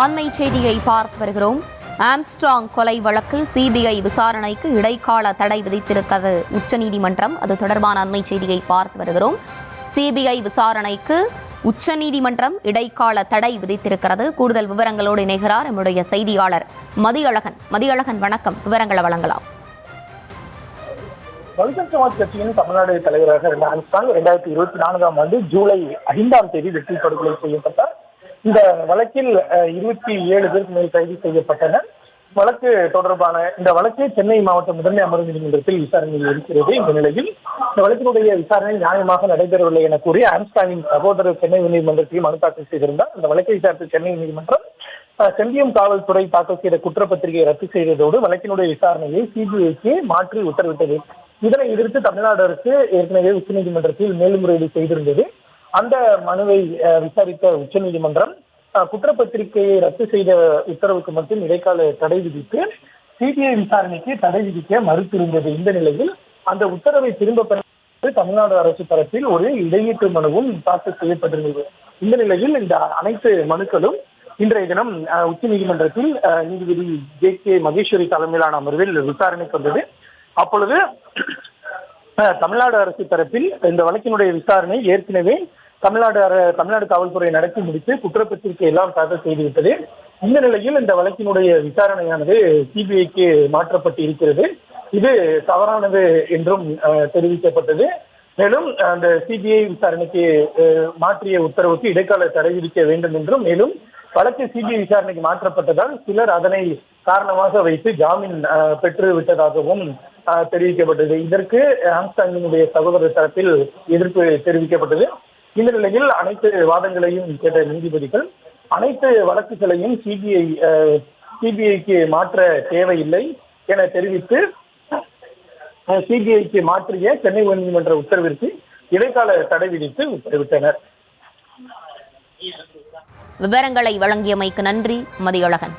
அண்மை செய்தியை பார்த்து வருகிறோம். ஆம்ஸ்ட்ராங் கொலை வழக்கில் சிபிஐ விசாரணைக்கு இடைக்கால தடை விதித்திருக்கிறது உச்சநீதிமன்றம். அது தொடர்பான அண்மை செய்தியை பார்த்து வருகிறோம். சிபிஐ விசாரணைக்கு உச்சநீதிமன்றம் இடைக்கால தடை விதித்திருக்கிறது. கூடுதல் விவரங்களோடு இணைகிறார் நம்முடைய செய்தியாளர் மதியழகன். மதியழகன், வணக்கம். விவரங்களை வழங்கலாம். பகுஜன் சமாஜ் கட்சியின் தமிழ்நாடு தலைவராக இருந்த ஆம்ஸ்ட்ராங் 2024ஆம் ஆண்டு ஜூலை 5ஆம் தேதி வெற்றி படுகொலை செய்யப்பட்டார். இந்த வழக்கில் 27 பேருக்கு மேல் கைது செய்யப்பட்டனர். வழக்கு தொடர்பான இந்த வழக்கு சென்னை மாவட்ட முதன்மை அமர்வு நீதிமன்றத்தில் விசாரணையில் இருக்கிறது. இந்த நிலையில் இந்த வழக்கினுடைய விசாரணை நியாயமாக நடைபெறவில்லை என கூறி ஆம்ஸ்ட்ராங்கின் சகோதரர் சென்னை உயர்நீதிமன்றத்தில் மனு தாக்கல் செய்திருந்தார். அந்த வழக்கை விசாரித்த சென்னை நீதிமன்றம் செம்பியம் காவல்துறை தாக்கல் செய்த குற்றப்பத்திரிகையை ரத்து செய்ததோடு வழக்கினுடைய விசாரணையை சிபிஐக்கு மாற்றி உத்தரவிட்டது. இதனை எதிர்த்து தமிழ்நாடு அரசு ஏற்கனவே உச்சநீதிமன்றத்தில் மேல்முறையீடு செய்திருந்தது. அந்த மனுவை விசாரித்த உச்சநீதிமன்றம் குற்றப்பத்திரிகையை ரத்து செய்த உத்தரவுக்கு மட்டும் இடைக்கால தடை விதித்து சிபிஐ விசாரணைக்கு தடை விதிக்க மறுத்திருந்தது. இந்த நிலையில் அந்த உத்தரவை திரும்ப பெற தமிழ்நாடு அரசு தரப்பில் ஒரு இடையீட்டு மனுவும் தாக்கல் செய்யப்பட்டிருந்தது. இந்த நிலையில் இந்த அனைத்து மனுக்களும் இன்றைய தினம் உச்சநீதிமன்றத்தில் நீதிபதி ஜே.கே. மகேஸ்வரி தலைமையிலான அமர்வில் விசாரணைக்கு வந்தது. அப்பொழுது தமிழ்நாடு அரசு தரப்பில் இந்த வழக்கினுடைய விசாரணை ஏற்கனவே தமிழ்நாடு காவல்துறை நடத்தி முடித்து குற்றப்பத்திரிகை எல்லாம் தாக்கல் செய்துவிட்டது. இந்த நிலையில் இந்த வழக்கினுடைய விசாரணையானது சிபிஐக்கு மாற்றப்பட்டு இருக்கிறது. இது தவறானது என்றும் தெரிவிக்கப்பட்டது. மேலும் அந்த சிபிஐ விசாரணைக்கு மாற்றிய உத்தரவுக்கு இடைக்கால தடை விதிக்க வேண்டும் என்றும், மேலும் வழக்கு சிபிஐ விசாரணைக்கு மாற்றப்பட்டதால் சிலர் அதனை காரணமாக வைத்து ஜாமீன் பெற்று விட்டதாகவும் தெரிவிக்கப்பட்டது. இதற்கு ஆம்ஸ்ட்ராங்கினுடைய சகோதரர் தரப்பில் எதிர்ப்பு தெரிவிக்கப்பட்டது. இந்த நிலையில் அனைத்து வாதங்களையும் கேட்ட நீதிபதிகள் அனைத்து வழக்குகளையும் சிபிஐக்கு மாற்ற தேவையில்லை என தெரிவித்து சிபிஐக்கு மாற்றிய சென்னை உயர்நீதிமன்ற உத்தரவிற்கு இடைக்கால தடை விதித்து உத்தரவிட்டனர். விவரங்களை வழங்கியமைக்கு நன்றி மதியழகன்.